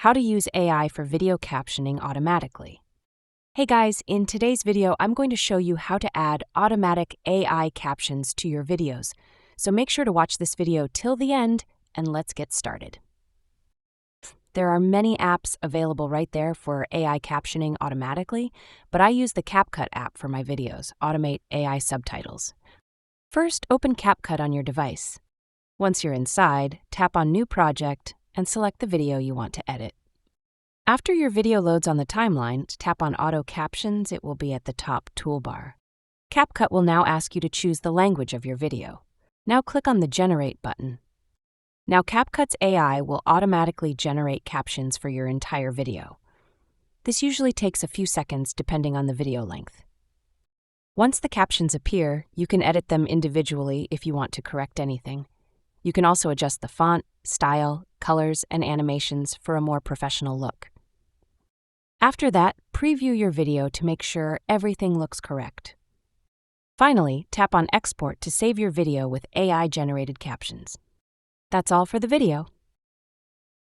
How to use AI for video captioning automatically. Hey guys, in today's video, I'm going to show you how to add automatic AI captions to your videos. So make sure to watch this video till the end and let's get started. There are many apps available right there for AI captioning automatically, but I use the CapCut app for my videos, automate AI subtitles. First, open CapCut on your device. Once you're inside, tap on New Project and select the video you want to edit. After your video loads on the timeline, tap on Auto Captions. It will be at the top toolbar. CapCut will now ask you to choose the language of your video. Now click on the Generate button. Now CapCut's AI will automatically generate captions for your entire video. This usually takes a few seconds depending on the video length. Once the captions appear, you can edit them individually if you want to correct anything. You can also adjust the font, style, colors, and animations for a more professional look. After that, preview your video to make sure everything looks correct. Finally, tap on Export to save your video with AI-generated captions. That's all for the video.